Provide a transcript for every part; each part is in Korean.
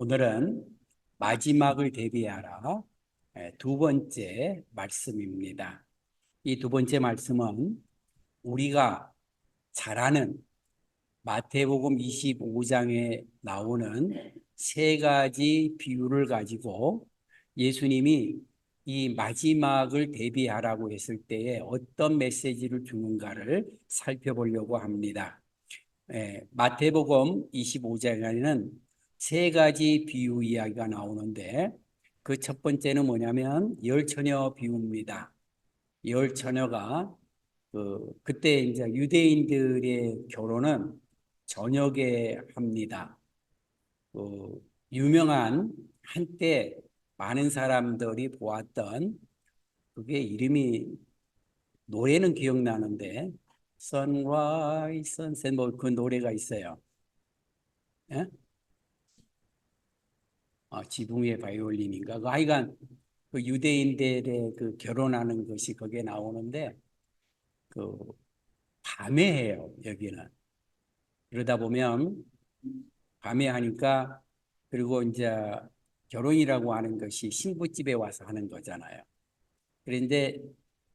오늘은 마지막을 대비하라 두 번째 말씀입니다. 이 두 번째 말씀은 우리가 잘 아는 마태복음 25장에 나오는 세 가지 비유를 가지고 예수님이 이 마지막을 대비하라고 했을 때에 어떤 메시지를 주는가를 살펴보려고 합니다. 마태복음 25장에는 세 가지 비유 이야기가 나오는데 그 첫 번째는 뭐냐면 열 처녀 비유입니다. 열 처녀가 그때 이제 유대인들의 결혼은 저녁에 합니다. 유명한 한때 많은 사람들이 보았던 그게 이름이 노래는 기억나는데 Sunrise, Sunset 뭐 그 노래가 있어요. 예? 지붕 위의 바이올린인가? 그 하여간 그 유대인들의 그 결혼하는 것이 거기에 나오는데 그 밤에 해요, 여기는. 그러다 보면 밤에 하니까 그리고 이제 결혼이라고 하는 것이 신부집에 와서 하는 거잖아요. 그런데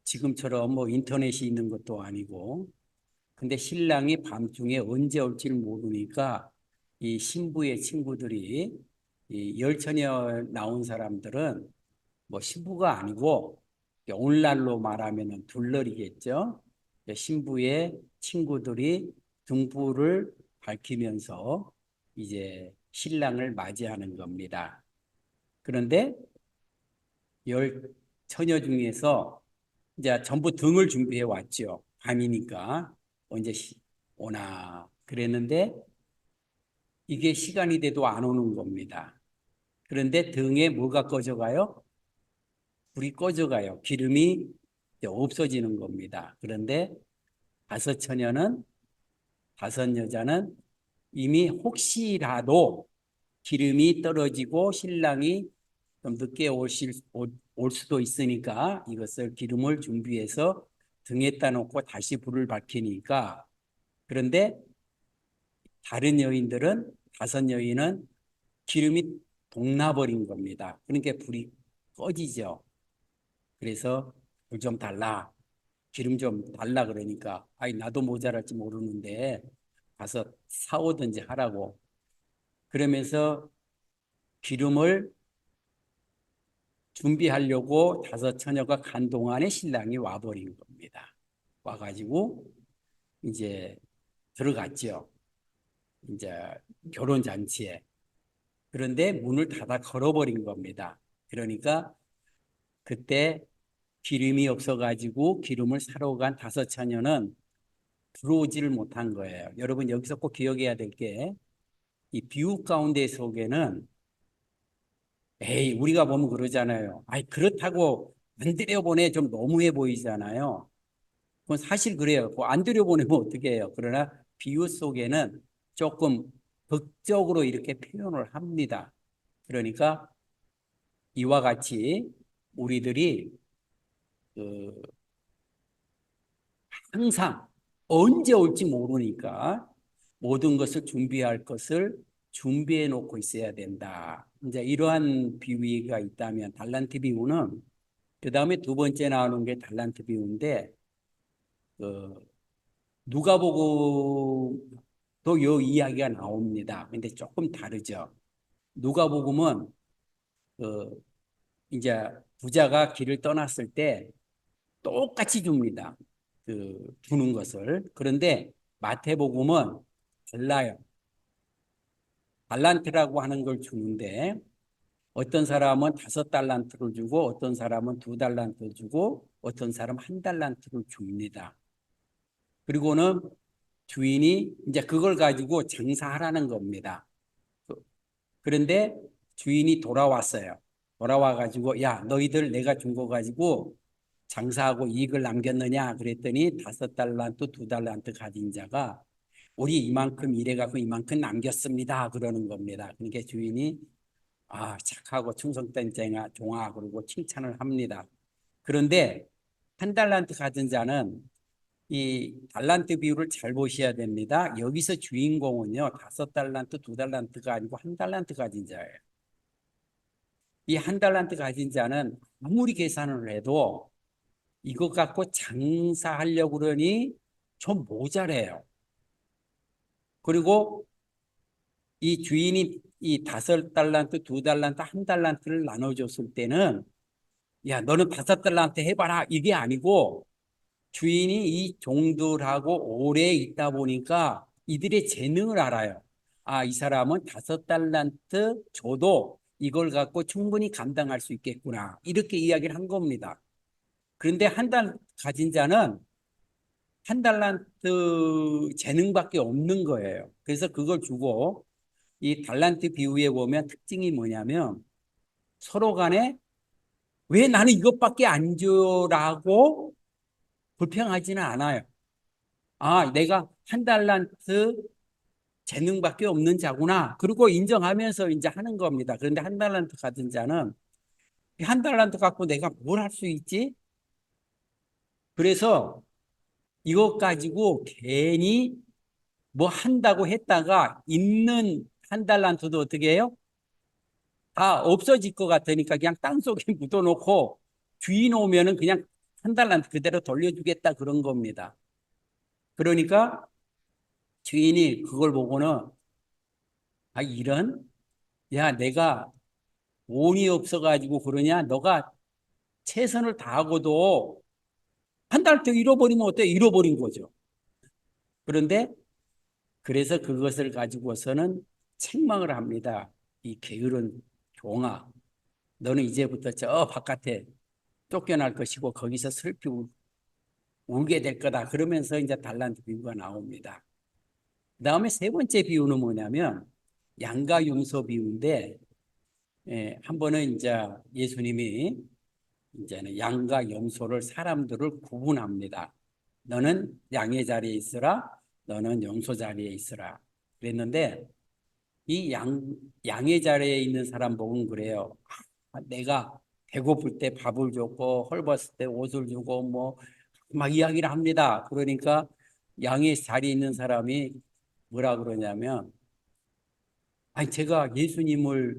지금처럼 뭐 인터넷이 있는 것도 아니고 근데 신랑이 밤중에 언제 올지를 모르니까 이 신부의 친구들이 이 열처녀 나온 사람들은 뭐 신부가 아니고 오늘날로 말하면 둘러리겠죠. 신부의 친구들이 등불을 밝히면서 이제 신랑을 맞이하는 겁니다. 그런데 열 처녀 중에서 이제 전부 등을 준비해 왔죠. 밤이니까 언제 오나 그랬는데 이게 시간이 돼도 안 오는 겁니다. 그런데 등에 뭐가 꺼져가요? 불이 꺼져가요. 기름이 이제 없어지는 겁니다. 그런데 다섯 처녀는 다섯 여자는 이미 혹시라도 기름이 떨어지고 신랑이 좀 늦게 올 수도 있으니까 이것을 기름을 준비해서 등에다 놓고 다시 불을 밝히니까 그런데 다른 여인들은 다섯 여인은 기름이 동나버린 겁니다. 그러니까 불이 꺼지죠. 그래서 불 좀 달라. 기름 좀 달라 그러니까 아이 나도 모자랄지 모르는데 가서 사오든지 하라고 그러면서 기름을 준비하려고 다섯 처녀가 간 동안에 신랑이 와버린 겁니다. 와가지고 이제 들어갔죠. 이제 결혼 잔치에. 그런데 문을 닫아 걸어버린 겁니다. 그러니까 그때 기름이 없어가지고 기름을 사러 간 다섯 처녀는 들어오지를 못한 거예요. 여러분 여기서 꼭 기억해야 될 게 이 비유 가운데 속에는 에이 우리가 보면 그러잖아요. 아이 그렇다고 안 들여보내 좀 너무해 보이잖아요. 그건 사실 그래요. 안 들여보내면 어떻게 해요? 그러나 비유 속에는 조금 극적으로 이렇게 표현을 합니다. 그러니까 이와 같이 우리들이 그 항상 언제 올지 모르니까 모든 것을 준비할 것을 준비해 놓고 있어야 된다. 이제 이러한 비유가 있다면 달란트 비유는 그 다음에 두 번째 나오는 게 달란트 비유인데 그 누가복음도 요 이야기가 나옵니다. 근데 조금 다르죠. 누가복음은 그 이제 부자가 길을 떠났을 때 똑같이 줍니다. 주는 것을. 그런데 마태복음은 달라요. 달란트라고 하는 걸 주는데 어떤 사람은 다섯 달란트를 주고 어떤 사람은 두 달란트 주고 어떤 사람은 한 달란트를 줍니다. 그리고는 주인이 이제 그걸 가지고 장사하라는 겁니다. 그런데 주인이 돌아왔어요. 돌아와 가지고 야 너희들 내가 준 거 가지고 장사하고 이익을 남겼느냐 그랬더니 다섯 달란트 두 달란트 가진 자가 우리 이만큼 일해갖고 이만큼 남겼습니다 그러는 겁니다. 그러니까 주인이 착하고 충성된 종아 그러고 칭찬을 합니다. 그런데 한 달란트 가진 자는 이 달란트 비율을 잘 보셔야 됩니다. 여기서 주인공은요, 5달란트, 2달란트가 아니고 1달란트 가진 자예요. 이 1달란트 가진 자는 아무리 계산을 해도 이것 갖고 장사하려고 그러니 좀 모자래요. 그리고 이 주인이 이 5달란트, 2달란트, 1달란트를 나눠줬을 때는 야, 너는 5달란트 해봐라. 이게 아니고 주인이 이 종들하고 오래 있다 보니까 이들의 재능을 알아요. 아, 이 사람은 5달란트 줘도 이걸 갖고 충분히 감당할 수 있겠구나. 이렇게 이야기를 한 겁니다. 그런데 1달 가진 자는 1달란트 재능밖에 없는 거예요. 그래서 그걸 주고 이 달란트 비유에 보면 특징이 뭐냐면 서로 간에 왜 나는 이것밖에 안 줘라고 불평하지는 않아요. 아, 내가 1달란트 재능밖에 없는 자구나. 그리고 인정하면서 이제 하는 겁니다. 그런데 1달란트 가진 자는 1달란트 갖고 내가 뭘 할 수 있지? 그래서 이것 가지고 괜히 뭐 한다고 했다가 있는 1달란트도 어떻게 해요? 다 없어질 것 같으니까 그냥 땅속에 묻어놓고 주인 오면은 그냥 1달란트 그대로 돌려주겠다 그런 겁니다. 그러니까 주인이 그걸 보고는 아, 야, 내가 돈이 없어가지고 그러냐? 너가 최선을 다하고도 1달 더 잃어버리면 어때? 잃어버린 거죠. 그런데 그래서 그것을 가지고서는 책망을 합니다. 이 게으른 종아, 너는 이제부터 저 바깥에 쫓겨날 것이고 거기서 슬피 울게 될 거다. 그러면서 이제 달란트 비유가 나옵니다. 그다음에 세 번째 비유는 뭐냐면 양가 염소 비유인데 한 번은 이제 예수님이 이제는 양과 염소를 사람들을 구분합니다. 너는 양의 자리에 있으라, 너는 염소 자리에 있으라. 그랬는데 이 양의 자리에 있는 사람 보면 그래요. 아, 내가 배고플 때 밥을 줬고 헐벗을 때 옷을 주고 뭐 막 이야기를 합니다. 그러니까 양의 자리에 있는 사람이 뭐라 그러냐면 아니 제가 예수님을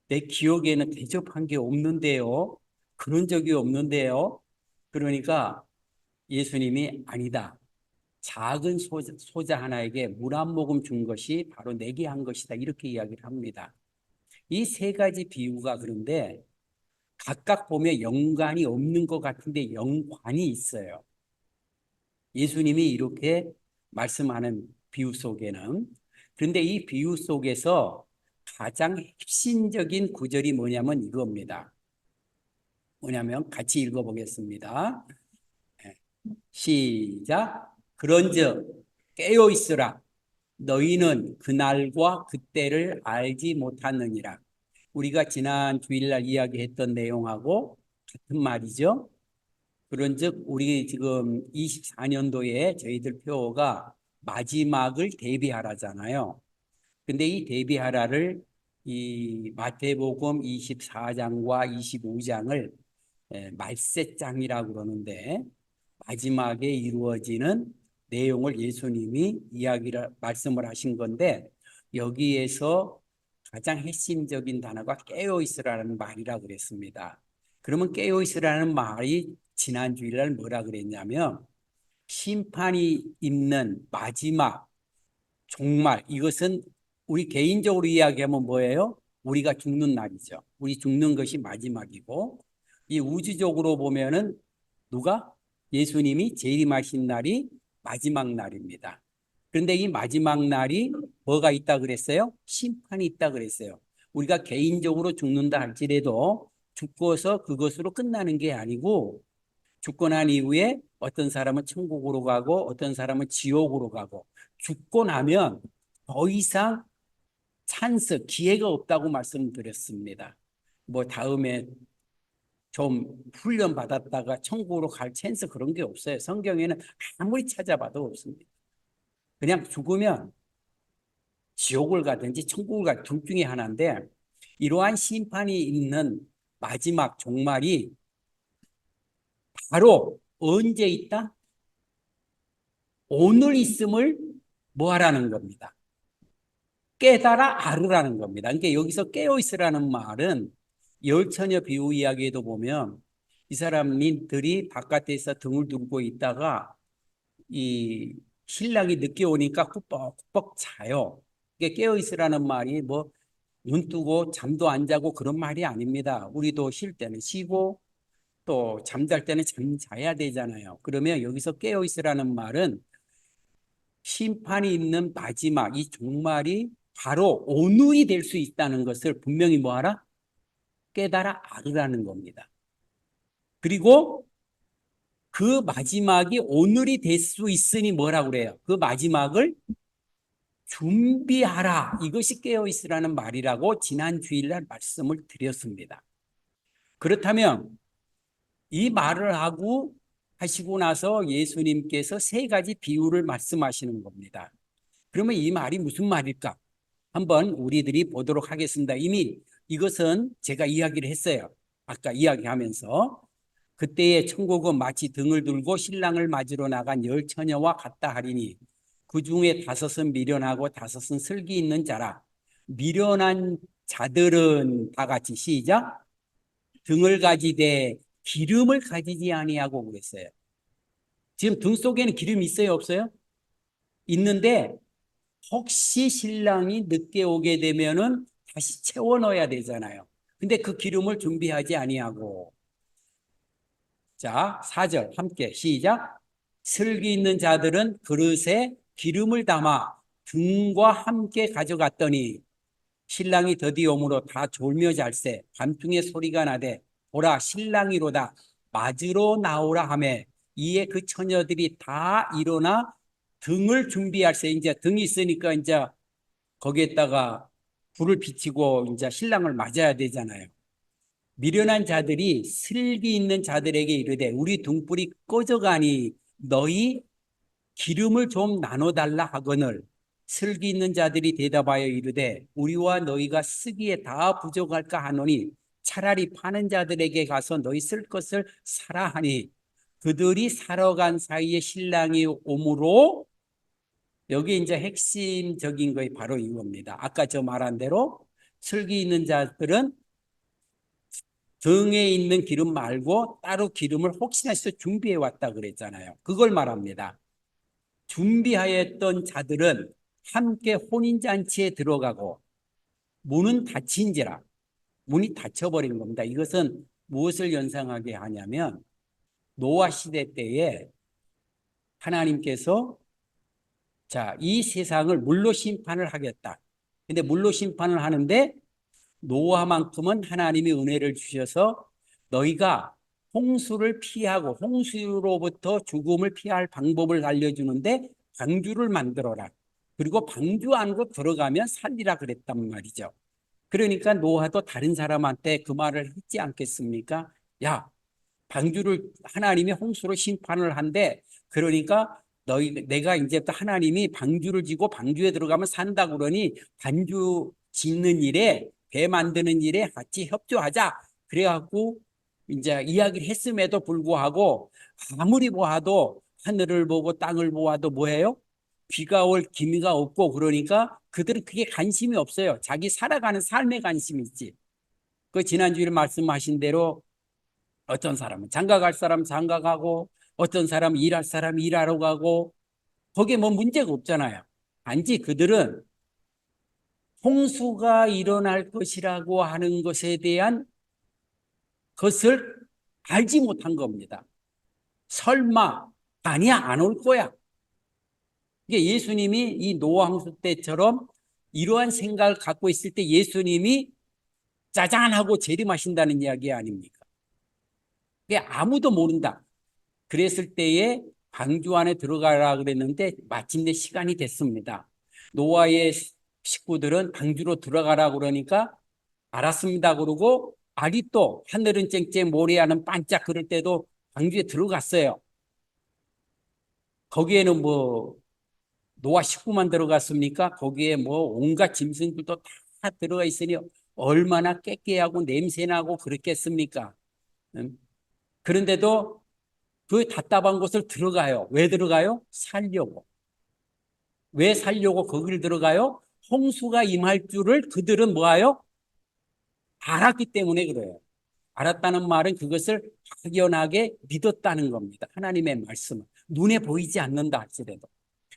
내 기억에는 대접한 게 없는데요. 그런 적이 없는데요. 그러니까 예수님이 아니다. 작은 소자 하나에게 물 한 모금 준 것이 바로 내게 한 것이다. 이렇게 이야기를 합니다. 이 세 가지 비유가 그런데 각각 보면 연관이 없는 것 같은데 연관이 있어요. 예수님이 이렇게 말씀하는 비유 속에는 그런데 이 비유 속에서 가장 핵심적인 구절이 뭐냐면 이겁니다. 뭐냐면 같이 읽어보겠습니다. 시작. 그런즉 깨어 있으라. 너희는 그날과 그때를 알지 못하느니라. 우리가 지난 주일날 이야기했던 내용하고 같은 말이죠. 그런즉 우리 지금 24년도에 저희들 표어가 마지막을 대비하라잖아요. 근데 이 대비하라를 이 마태복음 24장과 25장을 말세장이라고 그러는데 마지막에 이루어지는 내용을 예수님이 말씀을 하신 건데 여기에서 가장 핵심적인 단어가 깨어 있으라는 말이라 그랬습니다. 그러면 깨어 있으라는 말이 지난 주일날 뭐라 그랬냐면 심판이 있는 마지막 종말 이것은 우리 개인적으로 이야기하면 뭐예요? 우리가 죽는 날이죠. 우리 죽는 것이 마지막이고 이 우주적으로 보면은 누가? 예수님이 재림하신 날이 마지막 날입니다. 그런데 이 마지막 날이 뭐가 있다 그랬어요? 심판이 있다 그랬어요. 우리가 개인적으로 죽는다 할지라도 죽고서 그것으로 끝나는 게 아니고 죽고 난 이후에 어떤 사람은 천국으로 가고 어떤 사람은 지옥으로 가고 죽고 나면 더 이상 찬스, 기회가 없다고 말씀드렸습니다. 뭐 다음에 좀 훈련 받았다가 천국으로 갈 찬스 그런 게 없어요. 성경에는 아무리 찾아봐도 없습니다. 그냥 죽으면 지옥을 가든지 천국을 가든지 둘 중에 하나인데 이러한 심판이 있는 마지막 종말이 바로 언제 있다? 오늘 있음을 뭐 하라는 겁니다. 깨달아 알으라는 겁니다. 그러니까 여기서 깨어있으라는 말은 열처녀 비유 이야기에도 보면 이 사람들이 바깥에서 등을 들고 있다가 이 신랑이 늦게 오니까 꾸벅꾸벅 자요. 이게 깨어있으라는 말이 뭐 눈 뜨고 잠도 안 자고 그런 말이 아닙니다. 우리도 쉴 때는 쉬고 또 잠잘 때는 잠 자야 되잖아요. 그러면 여기서 깨어있으라는 말은 심판이 있는 마지막 이 종말이 바로 오늘이 될 수 있다는 것을 분명히 뭐하라? 깨달아 알으라는 겁니다. 그리고 그 마지막이 오늘이 될 수 있으니 뭐라고 그래요? 그 마지막을 준비하라. 이것이 깨어있으라는 말이라고 지난 주일날 말씀을 드렸습니다. 그렇다면 이 말을 하시고 나서 예수님께서 세 가지 비유를 말씀하시는 겁니다. 그러면 이 말이 무슨 말일까? 한번 우리들이 보도록 하겠습니다. 이미 이것은 제가 이야기를 했어요. 아까 이야기하면서 그때의 천국은 마치 등을 들고 신랑을 맞으러 나간 열 처녀와 같다 하리니 그 중에 다섯은 미련하고 다섯은 슬기 있는 자라. 미련한 자들은 다 같이 시작. 등을 가지되 기름을 가지지 아니하고 그랬어요. 지금 등 속에는 기름이 있어요, 없어요? 있는데 혹시 신랑이 늦게 오게 되면은 다시 채워 넣어야 되잖아요. 근데 그 기름을 준비하지 아니하고. 자, 4절 함께 시작. 슬기 있는 자들은 그릇에 기름을 담아 등과 함께 가져갔더니 신랑이 드디어 오므로 다 졸며 잘세 밤중에 소리가 나되 보라 신랑이로다 맞으러 나오라 하매 이에 그 처녀들이 다 일어나 등을 준비할세. 이제 등이 있으니까 이제 거기에다가 불을 비치고 이제 신랑을 맞아야 되잖아요. 미련한 자들이 슬기 있는 자들에게 이르되 우리 등불이 꺼져가니 너희 기름을 좀 나눠달라 하거늘 슬기 있는 자들이 대답하여 이르되 우리와 너희가 쓰기에 다 부족할까 하노니 차라리 파는 자들에게 가서 너희 쓸 것을 사라 하니 그들이 사러 간 사이에 신랑이 오므로 여기 이제 핵심적인 것이 바로 이겁니다. 아까 저 말한 대로 슬기 있는 자들은 등에 있는 기름 말고 따로 기름을 혹시나 해서 준비해 왔다 그랬잖아요. 그걸 말합니다. 준비하였던 자들은 함께 혼인잔치에 들어가고 문은 닫힌지라. 문이 닫혀버린 겁니다. 이것은 무엇을 연상하게 하냐면 노아 시대 때에 하나님께서 자, 이 세상을 물로 심판을 하겠다. 근데 물로 심판을 하는데 노아만큼은 하나님이 은혜를 주셔서 너희가 홍수를 피하고 홍수로부터 죽음을 피할 방법을 알려주는데 방주를 만들어라. 그리고 방주 안으로 들어가면 살리라 그랬단 말이죠. 그러니까 노아도 다른 사람한테 그 말을 했지 않겠습니까? 야, 방주를 하나님이 홍수로 심판을 한대. 그러니까 내가 이제부터 하나님이 방주를 지고 방주에 들어가면 산다 그러니 방주 짓는 일에 배 만드는 일에 같이 협조하자. 그래갖고 이제 이야기를 했음에도 불구하고 아무리 보아도 하늘을 보고 땅을 보아도 뭐예요? 비가 올 기미가 없고 그러니까 그들은 그게 관심이 없어요. 자기 살아가는 삶에 관심이 있지. 그 지난주에 말씀하신 대로 어떤 사람은 장가 갈 사람 장가 가고 어떤 사람은 일할 사람 일하러 가고 거기에 뭐 문제가 없잖아요. 단지 그들은 홍수가 일어날 것이라고 하는 것에 대한 것을 알지 못한 겁니다. 설마 아니야 안 올 거야. 이게 예수님이 이 노아 홍수 때처럼 이러한 생각을 갖고 있을 때 예수님이 짜잔 하고 재림하신다는 이야기 아닙니까? 이게 아무도 모른다. 그랬을 때에 방주 안에 들어가라 그랬는데 마침내 시간이 됐습니다. 노아의 식구들은 방주로 들어가라 그러니까 알았습니다 그러고 아직도 하늘은 쨍쨍 모래하는 반짝 그럴 때도 방주에 들어갔어요. 거기에는 뭐 노아 식구만 들어갔습니까? 거기에 뭐 온갖 짐승들도 다 들어가 있으니 얼마나 깨끗하고 냄새나고 그렇겠습니까? 그런데도 그 답답한 곳을 들어가요. 왜 들어가요? 살려고. 왜 살려고 거기를 들어가요? 홍수가 임할 줄을 그들은 뭐하요? 알았기 때문에 그래요. 알았다는 말은 그것을 확연하게 믿었다는 겁니다. 하나님의 말씀을. 눈에 보이지 않는다 할지라도.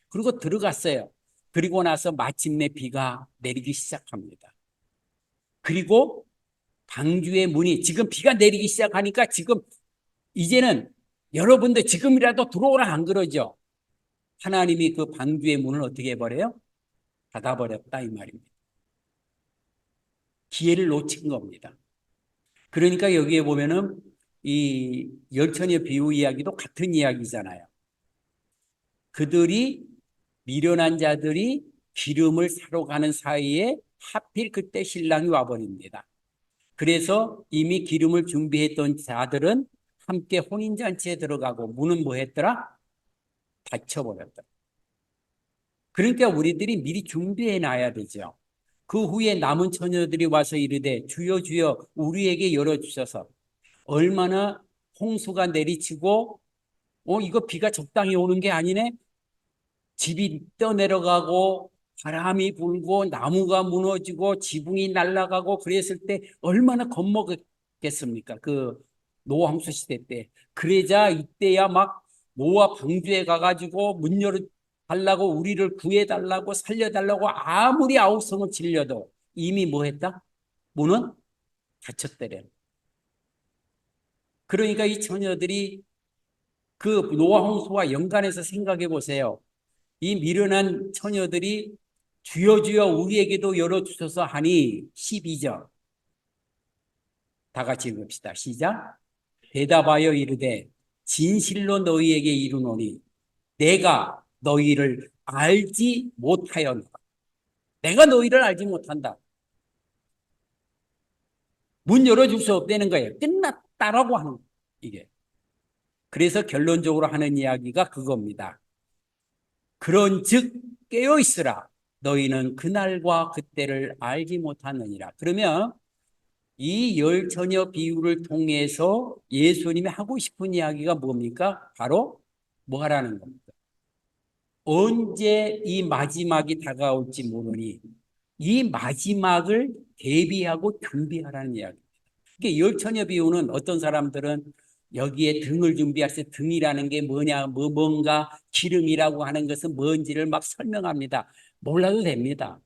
그리고 들어갔어요. 그리고 나서 마침내 비가 내리기 시작합니다. 그리고 방주의 문이 지금 비가 내리기 시작하니까 지금 이제는 여러분들 지금이라도 들어오라 안 그러죠. 하나님이 그 방주의 문을 어떻게 해버려요? 닫아버렸다 이 말입니다. 기회를 놓친 겁니다. 그러니까 여기에 보면은 이 열처녀 비유 이야기도 같은 이야기잖아요. 그들이 미련한 자들이 기름을 사러 가는 사이에 하필 그때 신랑이 와버립니다. 그래서 이미 기름을 준비했던 자들은 함께 혼인잔치에 들어가고 문은 뭐 했더라? 닫혀버렸더라. 그러니까 우리들이 미리 준비해 놔야 되죠. 그 후에 남은 처녀들이 와서 이르되 주여 주여 우리에게 열어주셔서 얼마나 홍수가 내리치고 이거 비가 적당히 오는 게 아니네. 집이 떠내려가고 바람이 불고 나무가 무너지고 지붕이 날아가고 그랬을 때 얼마나 겁먹겠습니까? 그 노아 홍수 시대 때. 그러자 이때야 막 노아 방주에 가가지고 문 열어달라고 우리를 구해달라고 살려달라고 아무리 아우성을 치려도 이미 뭐 했다? 문은 닫혔대래. 그러니까 이 처녀들이 그 노아 홍수와 연관해서 생각해 보세요. 이 미련한 처녀들이 주여 주여 우리에게도 열어주셔서 하니 12절 다 같이 읽읍시다. 시작. 대답하여 이르되 진실로 너희에게 이르노니 내가 너희를 알지 못하였노라. 내가 너희를 알지 못한다. 문 열어줄 수 없다는 거예요. 끝났다라고 하는 이게. 그래서 결론적으로 하는 이야기가 그겁니다. 그런즉 깨어있으라. 너희는 그날과 그때를 알지 못하느니라. 그러면 이 열 처녀 비유를 통해서 예수님이 하고 싶은 이야기가 뭡니까? 바로 뭐 하라는 겁니다. 언제 이 마지막이 다가올지 모르니 이 마지막을 대비하고 준비하라는 이야기입니다. 이게 열 처녀 비유는 어떤 사람들은 여기에 등을 준비할 때 등이라는 게 뭐냐, 뭔가 기름이라고 하는 것은 뭔지를 막 설명합니다. 몰라도 됩니다.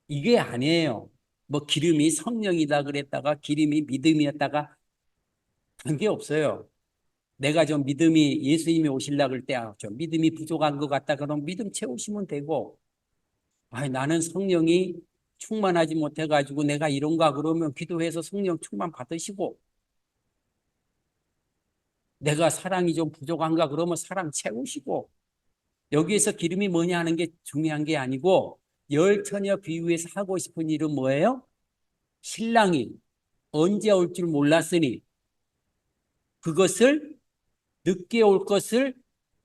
이게 아니에요. 뭐 기름이 성령이다 그랬다가 기름이 믿음이었다가 관계없어요. 내가 좀 믿음이 예수님이 오시려고 할 때 좀 믿음이 부족한 것 같다 그러면 믿음 채우시면 되고 나는 성령이 충만하지 못해가지고 내가 이런가 그러면 기도해서 성령 충만 받으시고 내가 사랑이 좀 부족한가 그러면 사랑 채우시고 여기에서 기름이 뭐냐 하는 게 중요한 게 아니고 열 처녀 비유에서 하고 싶은 일은 뭐예요? 신랑이 언제 올 줄 몰랐으니 그것을 늦게 올 것을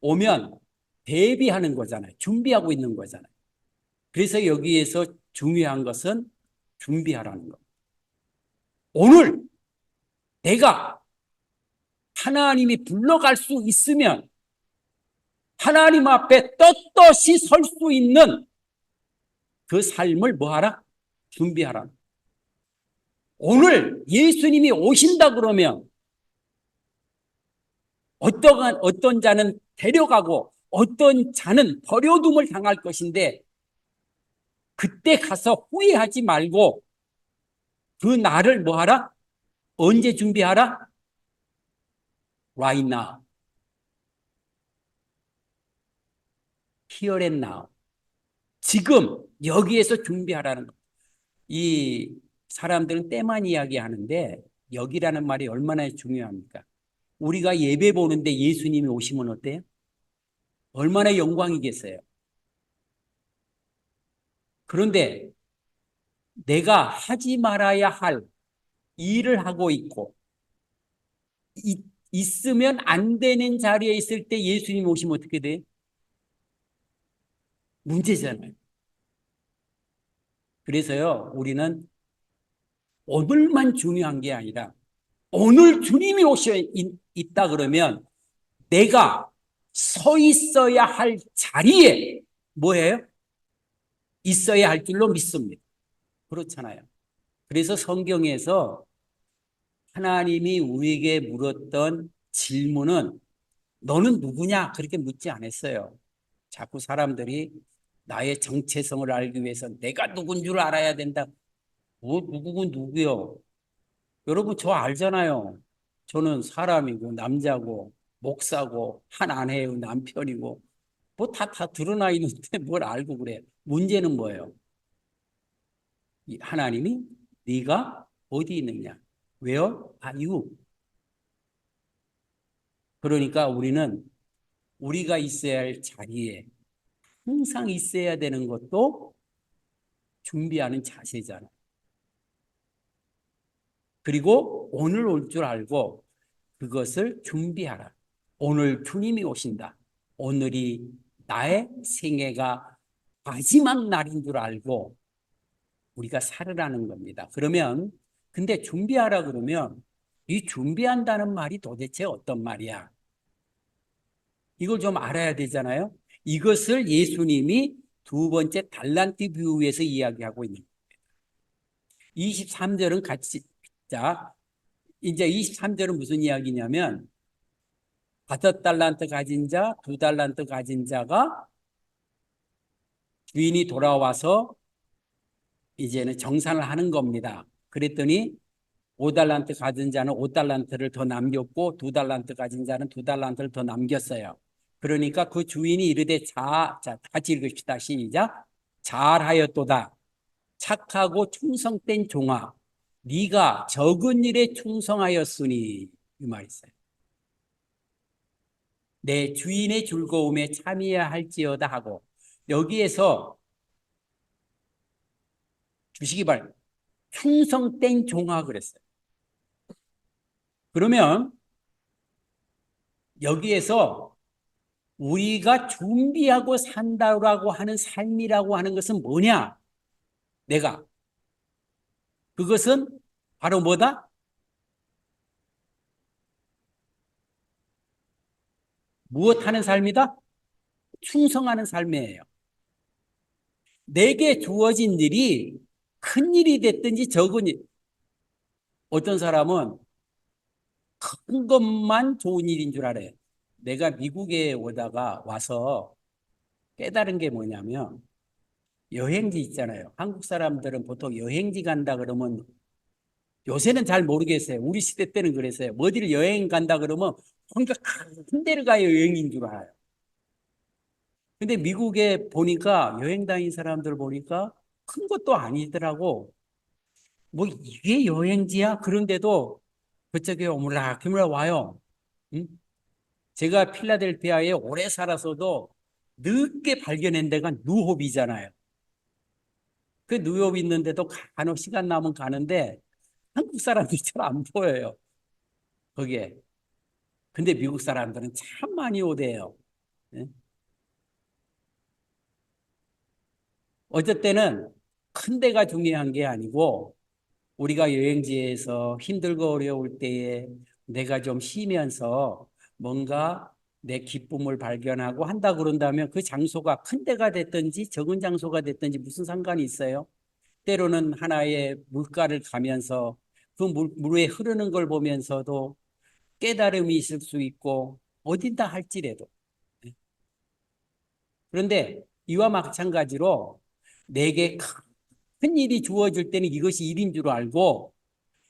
오면 대비하는 거잖아요. 준비하고 있는 거잖아요. 그래서 여기에서 중요한 것은 준비하라는 거. 오늘 내가 하나님이 불러갈 수 있으면 하나님 앞에 떳떳이 설 수 있는 그 삶을 뭐하라? 준비하라. 오늘 예수님이 오신다 그러면 어떤 자는 데려가고 어떤 자는 버려둠을 당할 것인데 그때 가서 후회하지 말고 그 날을 뭐하라? 언제 준비하라? Right now. Here and now. 지금 여기에서 준비하라는 거. 이 사람들은 때만 이야기하는데 여기라는 말이 얼마나 중요합니까? 우리가 예배 보는데 예수님이 오시면 어때요? 얼마나 영광이겠어요? 그런데 내가 하지 말아야 할 일을 하고 있고 있으면 안 되는 자리에 있을 때 예수님이 오시면 어떻게 돼요? 문제잖아요. 그래서요, 우리는 오늘만 중요한 게 아니라 오늘 주님이 오셔 있다 그러면 내가 서 있어야 할 자리에 뭐예요? 있어야 할 줄로 믿습니다. 그렇잖아요. 그래서 성경에서 하나님이 우리에게 물었던 질문은 너는 누구냐? 그렇게 묻지 않았어요. 자꾸 사람들이 나의 정체성을 알기 위해서 내가 누군 줄 알아야 된다. 뭐 누구군 누구요? 여러분 저 알잖아요. 저는 사람이고 남자고 목사고 한 아내의 남편이고 뭐 다 드러나 있는데 뭘 알고 그래. 문제는 뭐예요? 하나님이 네가 어디 있느냐? Where are you? 그러니까 우리는 우리가 있어야 할 자리에 항상 있어야 되는 것도 준비하는 자세잖아요. 그리고 오늘 올 줄 알고 그것을 준비하라. 오늘 주님이 오신다. 오늘이 나의 생애가 마지막 날인 줄 알고 우리가 살으라는 겁니다. 그러면 근데 준비하라 그러면 이 준비한다는 말이 도대체 어떤 말이야? 이걸 좀 알아야 되잖아요. 이것을 예수님이 두 번째 달란트 비유에서 이야기하고 있는 거예요. 23절은 같이 자 이제 23절은 무슨 이야기냐면 5달란트 가진 자, 2달란트 가진 자가 주인이 돌아와서 이제는 정산을 하는 겁니다. 그랬더니 5달란트 가진 자는 5달란트를 더 남겼고 2달란트 가진 자는 2달란트를 더 남겼어요. 그러니까 그 주인이 이르되 자, 같이 읽읍시다. 시작. 잘하였도다. 착하고 충성된 종아. 네가 적은 일에 충성하였으니 이 말이 있어요. 내 주인의 즐거움에 참여해야 할지어다 하고 여기에서 주시기 바랍니다. 충성된 종아 그랬어요. 그러면 여기에서 우리가 준비하고 산다고 하는 삶이라고 하는 것은 뭐냐? 내가 그것은 바로 뭐다? 무엇하는 삶이다? 충성하는 삶이에요. 내게 주어진 일이 큰 일이 됐든지 적은 일. 어떤 사람은 큰 것만 좋은 일인 줄 알아요. 내가 미국에 오다가 와서 깨달은 게 뭐냐면 여행지 있잖아요. 한국 사람들은 보통 여행지 간다 그러면 요새는 잘 모르겠어요. 우리 시대 때는 그랬어요. 어디를 여행 간다 그러면 혼자 큰 데를 가야 여행인 줄 알아요. 근데 미국에 보니까 여행 다닌 사람들 보니까 큰 것도 아니더라고. 뭐 이게 여행지야? 그런데도 그쪽에 오물락오물락 와요. 응? 제가 필라델피아에 오래 살아서도 늦게 발견한 데가 뉴홉이잖아요. 그 뉴욕 있는데도 간혹 시간 나면 가는데 한국 사람들이 잘 안 보여요. 거기에. 근데 미국 사람들은 참 많이 오대요. 예? 어쩔 때는 큰 데가 중요한 게 아니고 우리가 여행지에서 힘들고 어려울 때에 내가 좀 쉬면서 뭔가 내 기쁨을 발견하고 한다 그런다면 그 장소가 큰 데가 됐든지 적은 장소가 됐든지 무슨 상관이 있어요? 때로는 하나의 물가를 가면서 그 물에 흐르는 걸 보면서도 깨달음이 있을 수 있고 어딘다 할지라도 그런데 이와 마찬가지로 내게 큰 일이 주어질 때는 이것이 일인 줄 알고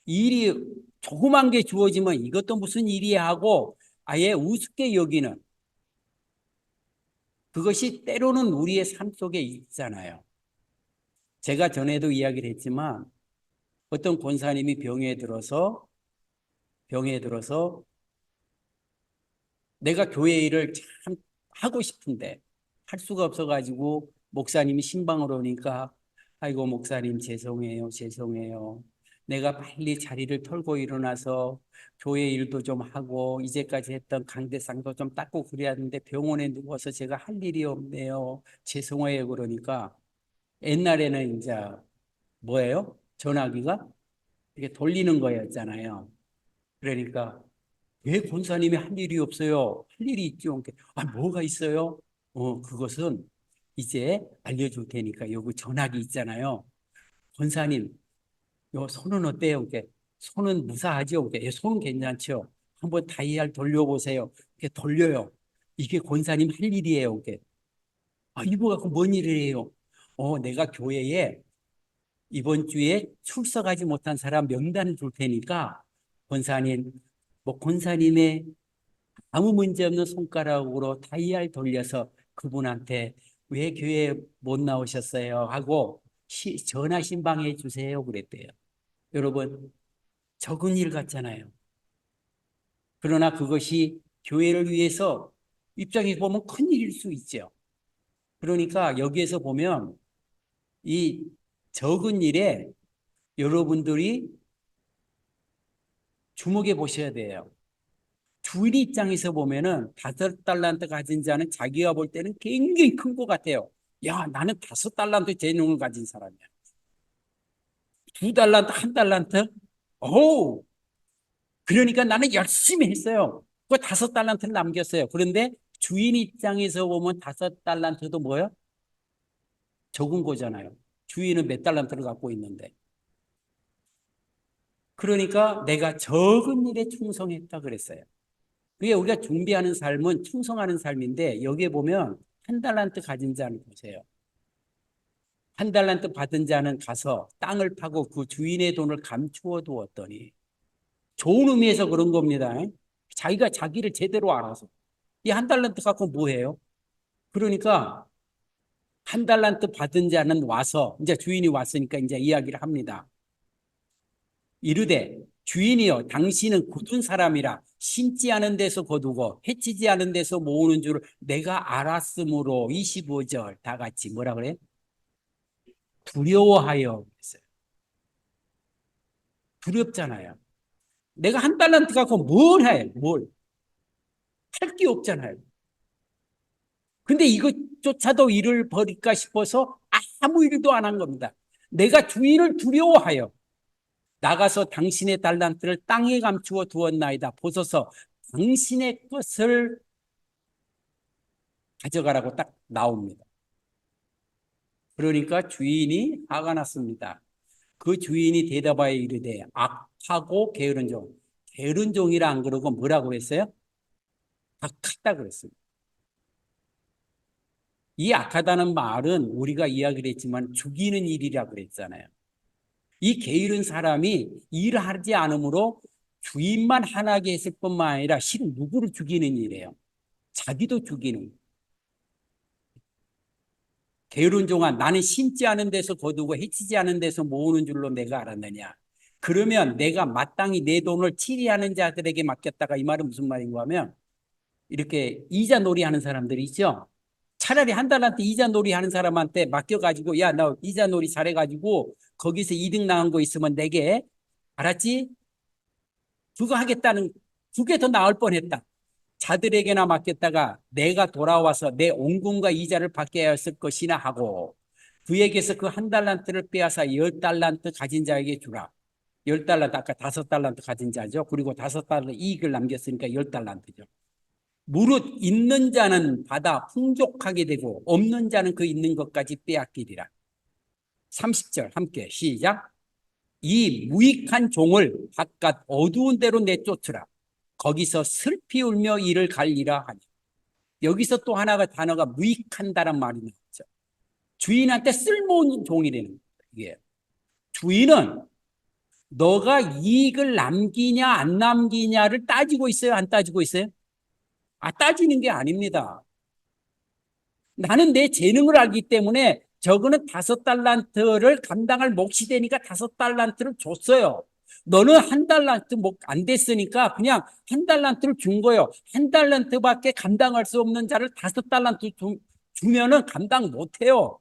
일이 조그만 게 주어지면 이것도 무슨 일이야 하고 아예 우습게 여기는 그것이 때로는 우리의 삶 속에 있잖아요. 제가 전에도 이야기를 했지만 어떤 권사님이 병에 들어서 내가 교회 일을 참 하고 싶은데 할 수가 없어가지고 목사님이 신방으로 오니까 아이고 목사님 죄송해요 죄송해요 내가 빨리 자리를 털고 일어나서 교회 일도 좀 하고 이제까지 했던 강대상도 좀 닦고 그래야 하는데 병원에 누워서 제가 할 일이 없네요 죄송해요 그러니까 옛날에는 이제 뭐예요? 전화기가 이렇게 돌리는 거였잖아요. 그러니까 왜 권사님이 할 일이 없어요? 할 일이 있죠. 아, 뭐가 있어요? 그것은 이제 알려줄 테니까 여기 전화기 있잖아요. 권사님, 요 손은 어때요? 손은 무사하죠? 예, 손은 괜찮죠? 한번 다이얼 돌려보세요. 돌려요. 이게 권사님 할 일이에요. 아, 이거 갖고 뭔 일을 해요? 내가 교회에 이번 주에 출석하지 못한 사람 명단을 줄 테니까 권사님, 뭐 권사님의 아무 문제 없는 손가락으로 다이얼 돌려서 그분한테 왜 교회에 못 나오셨어요? 하고 전화 신방해 주세요. 그랬대요. 여러분, 적은 일 같잖아요. 그러나 그것이 교회를 위해서 입장에서 보면 큰 일일 수 있죠. 그러니까 여기에서 보면 이 적은 일에 여러분들이 주목해 보셔야 돼요. 주인 입장에서 보면은 5달란트 가진 자는 자기가 볼 때는 굉장히 큰 것 같아요. 야, 나는 5달란트 재능을 가진 사람이야. 2달란트, 1달란트? 오! 그러니까 나는 열심히 했어요. 그 5달란트를 남겼어요. 그런데 주인 입장에서 보면 5달란트도 뭐예요? 적은 거잖아요. 주인은 몇 달란트를 갖고 있는데. 그러니까 내가 적은 일에 충성했다 그랬어요. 그게 우리가 준비하는 삶은 충성하는 삶인데 여기에 보면 1달란트 가진 자는 보세요. 1달란트 받은 자는 가서 땅을 파고 그 주인의 돈을 감추어 두었더니 좋은 의미에서 그런 겁니다. 자기가 자기를 제대로 알아서. 이 1달란트 갖고 뭐 해요? 그러니까 1달란트 받은 자는 와서 이제 주인이 왔으니까 이제 이야기를 합니다. 이르되 주인이여 당신은 굳은 사람이라 심지 않은 데서 거두고 해치지 않은 데서 모으는 줄을 내가 알았으므로 25절 다 같이 뭐라 그래? 두려워하여 그랬어요. 두렵잖아요. 내가 1달란트 갖고 뭘 해? 뭘? 할 게 없잖아요. 근데 이것조차도 일을 벌일까 싶어서 아무 일도 안 한 겁니다. 내가 주인을 두려워하여 나가서 당신의 달란트를 땅에 감추어 두었나이다. 보소서 당신의 것을 가져가라고 딱 나옵니다. 그러니까 주인이 화가 났습니다. 그 주인이 대답하여 이르되 악하고 게으른 종. 게으른 종이라 안 그러고 뭐라고 그랬어요? 악하다 그랬습니다. 이 악하다는 말은 우리가 이야기를 했지만 죽이는 일이라 그랬잖아요. 이 게으른 사람이 일을 하지 않으므로 주인만 화나게 했을 뿐만 아니라 실은 누구를 죽이는 일이에요. 자기도 죽이는. 게으른 종아 나는 심지 않은 데서 거두고 해치지 않은 데서 모으는 줄로 내가 알았느냐. 그러면 내가 마땅히 내 돈을 치리하는 자들에게 맡겼다가 이 말은 무슨 말인가 하면 이렇게 이자 놀이 하는 사람들이 있죠. 차라리 1달란트 이자 놀이 하는 사람한테 맡겨가지고 야, 나 이자 놀이 잘해가지고 거기서 이득 나온 거 있으면 내게 알았지? 그거 하겠다는 그게 더 나을 뻔했다. 자들에게나 맡겼다가 내가 돌아와서 내 온금과 이자를 받게 하였을 것이나 하고 그에게서 그 1달란트를 빼앗아 10달란트 가진 자에게 주라. 10달란트 아까 5달란트 가진 자죠. 그리고 5달란트 이익을 남겼으니까 10달란트죠. 무릇 있는 자는 받아 풍족하게 되고 없는 자는 그 있는 것까지 빼앗기리라. 30절 함께 시작. 이 무익한 종을 바깥 어두운 데로 내쫓으라. 거기서 슬피 울며 이를 갈리라 하니. 여기서 또 하나가 단어가 무익한다란 말이 나왔죠. 주인한테 쓸모없는 종이라는 거예요. 주인은 너가 이익을 남기냐 안 남기냐를 따지고 있어요? 안 따지고 있어요? 따지는 게 아닙니다. 나는 내 재능을 알기 때문에 저거는 5달란트를 감당할 몫이 되니까 5달란트를 줬어요. 너는 1달란트 안 됐으니까 그냥 1달란트를 준 거예요. 1달란트밖에 감당할 수 없는 자를 5달란트 주면은 감당 못 해요.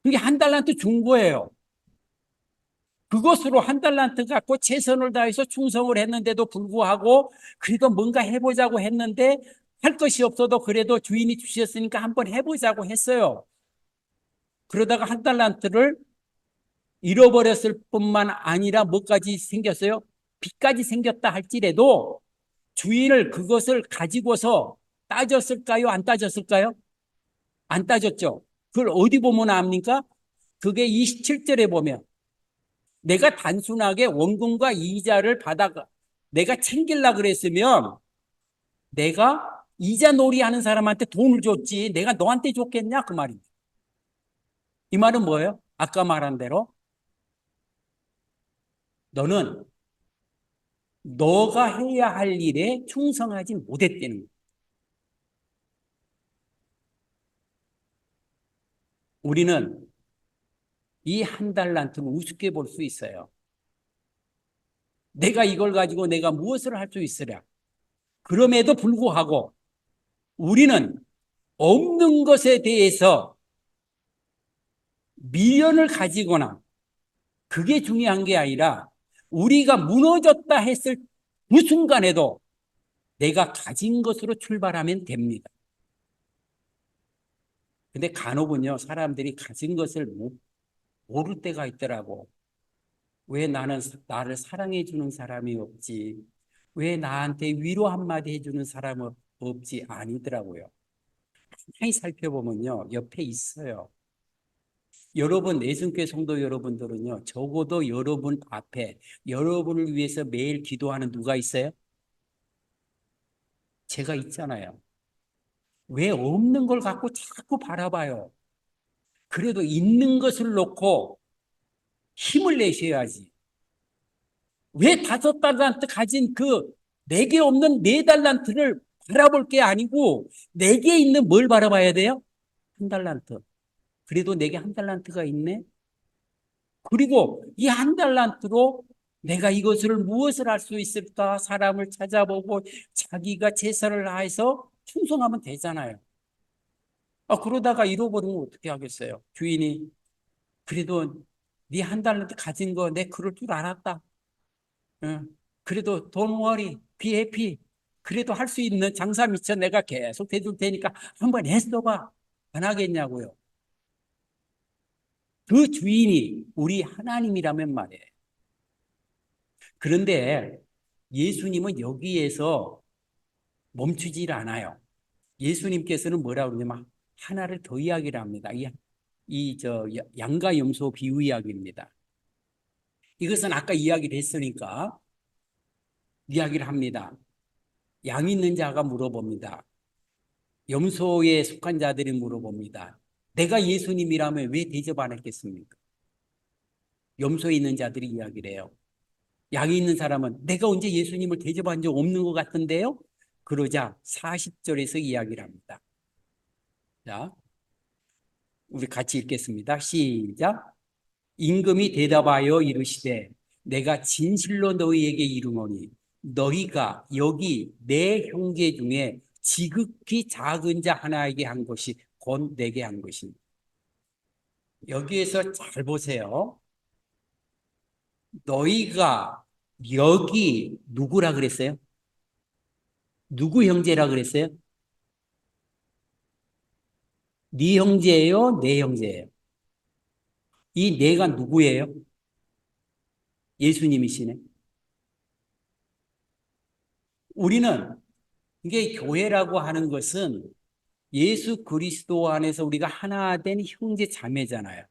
그게 1달란트 준 거예요. 그것으로 1달란트 갖고 최선을 다해서 충성을 했는데도 불구하고 그래도 뭔가 해보자고 했는데 할 것이 없어도 그래도 주인이 주셨으니까 한번 해보자고 했어요. 그러다가 1달란트를 잃어버렸을 뿐만 아니라 뭐까지 생겼어요? 빚까지 생겼다 할지라도 주인을 그것을 가지고서 따졌을까요? 안 따졌을까요? 안 따졌죠. 그걸 어디 보면 압니까? 그게 27절에 보면 내가 단순하게 원금과 이자를 받아가 내가 챙길라 그랬으면 내가 이자 놀이하는 사람한테 돈을 줬지 내가 너한테 줬겠냐 그 말입니다. 이 말은 뭐예요? 아까 말한 대로 너는 너가 해야 할 일에 충성하지 못했다는 거예요. 우리는 이 한 달란트를 우습게 볼 수 있어요. 내가 이걸 가지고 내가 무엇을 할 수 있으랴. 그럼에도 불구하고 우리는 없는 것에 대해서 미련을 가지거나 그게 중요한 게 아니라 우리가 무너졌다 했을 그 순간에도 내가 가진 것으로 출발하면 됩니다. 근데 간혹은요, 사람들이 가진 것을 모를 때가 있더라고. 왜 나는 나를 사랑해 주는 사람이 없지? 왜 나한테 위로 한마디 해주는 사람은 없지? 아니더라고요. 가만히 살펴보면요, 옆에 있어요. 여러분, 내순교회 성도 여러분들은요, 적어도 여러분 앞에 여러분을 위해서 매일 기도하는 누가 있어요? 제가 있잖아요. 왜 없는 걸 갖고 자꾸 바라봐요? 그래도 있는 것을 놓고 힘을 내셔야지. 왜 5달란트 가진 그 4개 없는 4달란트를 바라볼 게 아니고 4개 있는 뭘 바라봐야 돼요? 1달란트. 그래도 내게 1달란트가 있네? 그리고 이 1달란트로 내가 이것을 무엇을 할 수 있을까? 사람을 찾아보고 자기가 최선을 다해서 충성하면 되잖아요. 그러다가 잃어버리면 어떻게 하겠어요? 주인이 그래도 네 1달란트 가진 거 내 그럴 줄 알았다. 응. 그래도 don't worry, be happy. 그래도 할 수 있는 장사 미쳐 내가 계속 해줄 테니까 한번 애써봐. 안 하겠냐고요. 그 주인이 우리 하나님이라면 말이에요. 그런데 예수님은 여기에서 멈추질 않아요. 예수님께서는 뭐라고 그러냐면 하나를 더 이야기를 합니다. 양과 염소 비유 이야기입니다. 이것은 아까 이야기를 했으니까 이야기를 합니다. 양 있는 자가 물어봅니다. 염소에 속한 자들이 물어봅니다. 내가 예수님이라면 왜 대접 안 했겠습니까? 염소에 있는 자들이 이야기를 해요. 양이 있는 사람은 내가 언제 예수님을 대접한 적 없는 것 같은데요? 그러자 40절에서 이야기를 합니다. 자, 우리 같이 읽겠습니다. 시작. 임금이 대답하여 이르시되 내가 진실로 너희에게 이르노니 너희가 여기 내 형제 중에 지극히 작은 자 하나에게 한 것이 곧 내게 한 것입니다. 여기에서 잘 보세요. 너희가 여기 누구라 그랬어요? 누구 형제라 그랬어요? 네 형제예요? 내 형제예요? 이 내가 누구예요? 예수님이시네. 우리는 이게 교회라고 하는 것은 예수 그리스도 안에서 우리가 하나 된 형제 자매잖아요.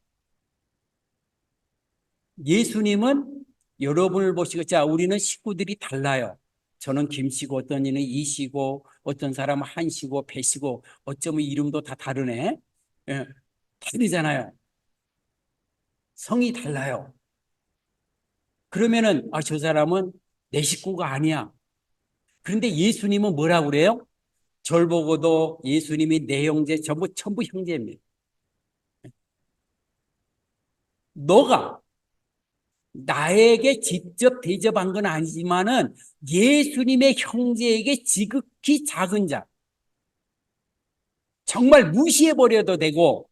예수님은 여러분을 보시고 자 우리는 식구들이 달라요. 저는 김씨고 어떤 이는 이씨고 어떤 사람은 한씨고 배씨고 어쩌면 이름도 다 다르네. 예, 다르잖아요. 성이 달라요. 그러면은 저 사람은 내 식구가 아니야. 그런데 예수님은 뭐라고 그래요? 절 보고도 예수님이 내 형제 전부 형제입니다. 너가 나에게 직접 대접한 건 아니지만은 예수님의 형제에게 지극히 작은 자, 정말 무시해버려도 되고,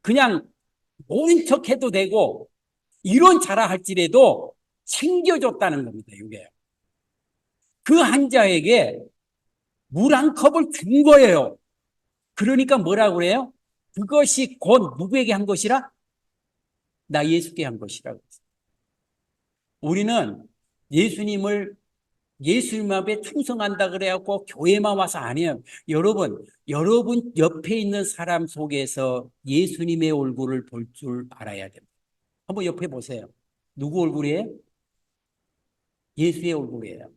그냥 모른 척 해도 되고, 이런 자라 할지라도 챙겨줬다는 겁니다, 이게. 그 한 자에게 물 한 컵을 준 거예요. 그러니까 뭐라고 그래요? 그것이 곧 누구에게 한 것이라? 나 예수께 한 것이라고. 우리는 예수님 앞에 충성한다 그래갖고 교회만 와서 안 해요. 여러분 옆에 있는 사람 속에서 예수님의 얼굴을 볼 줄 알아야 됩니다. 한번 옆에 보세요. 누구 얼굴이에요? 예수의 얼굴이에요.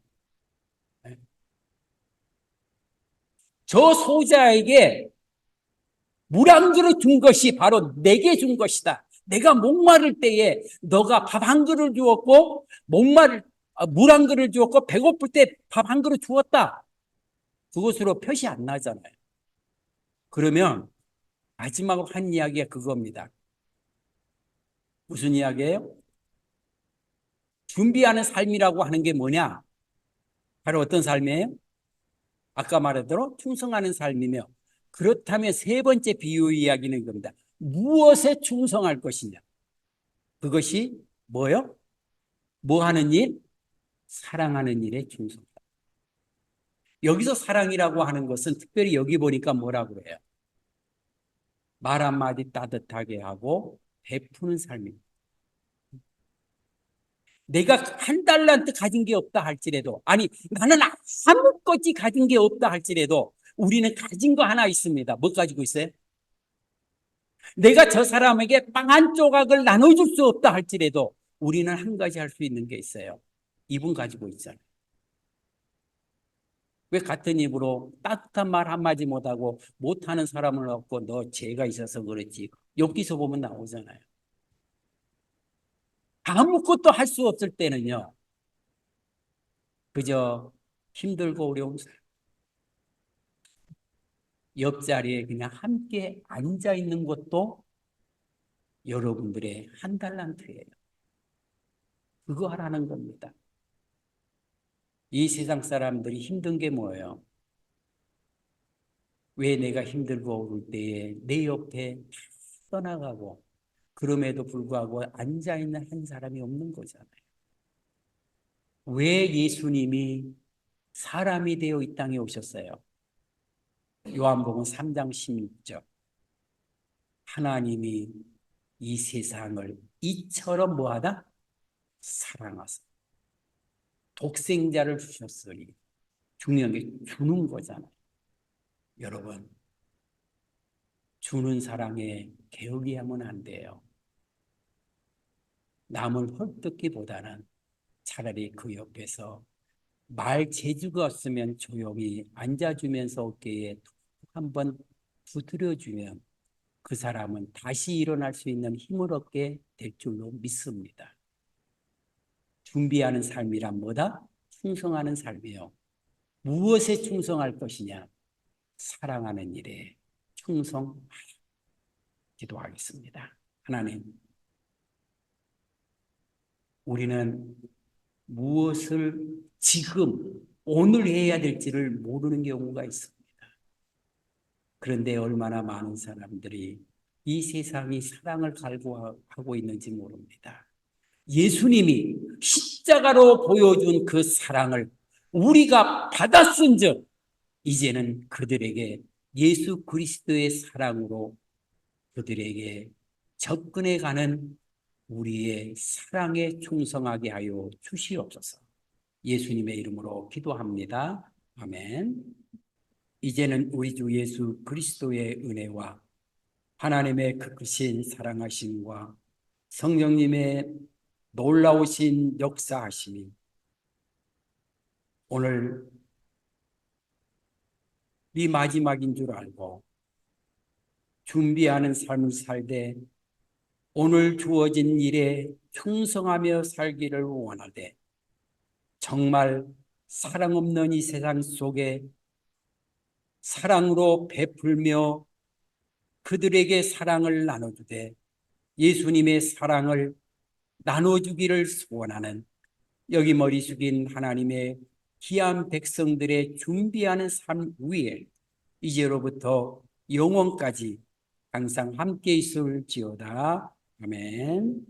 저 소자에게 물 한 그릇 준 것이 바로 내게 준 것이다. 내가 목마를 때에 너가 밥 한 그릇 주었고 물 한 그릇 주었고 배고플 때 밥 한 그릇 주었다. 그것으로 표시 안 나잖아요. 그러면 마지막으로 한 이야기가 그겁니다. 무슨 이야기예요? 준비하는 삶이라고 하는 게 뭐냐? 바로 어떤 삶이에요? 아까 말했대로 충성하는 삶이며, 그렇다면 세 번째 비유 이야기는 이겁니다. 무엇에 충성할 것이냐? 그것이 뭐요? 뭐 하는 일? 사랑하는 일에 충성하다. 여기서 사랑이라고 하는 것은 특별히 여기 보니까 뭐라고 해요? 말 한마디 따뜻하게 하고 베푸는 삶입니다. 내가 한 달란트 가진 게 없다 할지라도, 아니 나는 아무것도 가진 게 없다 할지라도 우리는 가진 거 하나 있습니다. 뭐 가지고 있어요? 내가 저 사람에게 빵 한 조각을 나눠줄 수 없다 할지라도 우리는 한 가지 할 수 있는 게 있어요. 입은 가지고 있잖아요. 왜 같은 입으로 따뜻한 말 한마디 못하고 못하는 사람을 얻고 너 죄가 있어서 그렇지, 여기서 보면 나오잖아요. 아무것도 할 수 없을 때는요, 그저 힘들고 어려운 사람 옆자리에 그냥 함께 앉아 있는 것도 여러분들의 한 달란트예요. 그거 하라는 겁니다. 이 세상 사람들이 힘든 게 뭐예요? 왜 내가 힘들고 어려울 때에 내 옆에 떠나가고 그럼에도 불구하고 앉아있는 한 사람이 없는 거잖아요. 왜 예수님이 사람이 되어 이 땅에 오셨어요? 요한복음 3장 16절. 하나님이 이 세상을 이처럼 뭐하다? 사랑하사 독생자를 주셨으니, 중요한 게 주는 거잖아요. 여러분, 주는 사랑에 게으르하면 안 돼요. 남을 헐뜯기보다는 차라리 그 옆에서 말 재주가 없으면 조용히 앉아주면서 어깨에 한번 두드려주면 그 사람은 다시 일어날 수 있는 힘을 얻게 될 줄로 믿습니다. 준비하는 삶이란 뭐다? 충성하는 삶이요. 무엇에 충성할 것이냐? 사랑하는 일에 충성하라. 기도하겠습니다. 하나님, 우리는 무엇을 지금 오늘 해야 될지를 모르는 경우가 있습니다. 그런데 얼마나 많은 사람들이 이 세상이 사랑을 갈구하고 있는지 모릅니다. 예수님이 십자가로 보여준 그 사랑을 우리가 받았은즉 이제는 그들에게 예수 그리스도의 사랑으로 그들에게 접근해가는 우리의 사랑에 충성하게 하여 주시옵소서. 예수님의 이름으로 기도합니다. 아멘. 이제는 우리 주 예수 그리스도의 은혜와 하나님의 크신 사랑하심과 성령님의 놀라우신 역사하심이 오늘 이 마지막인 줄 알고 준비하는 삶을 살되 오늘 주어진 일에 충성하며 살기를 원하되 정말 사랑 없는 이 세상 속에 사랑으로 베풀며 그들에게 사랑을 나눠주되 예수님의 사랑을 나눠주기를 소원하는 여기 머리 숙인 하나님의 귀한 백성들의 준비하는 삶 위에 이제로부터 영원까지 항상 함께 있을지어다. 아멘.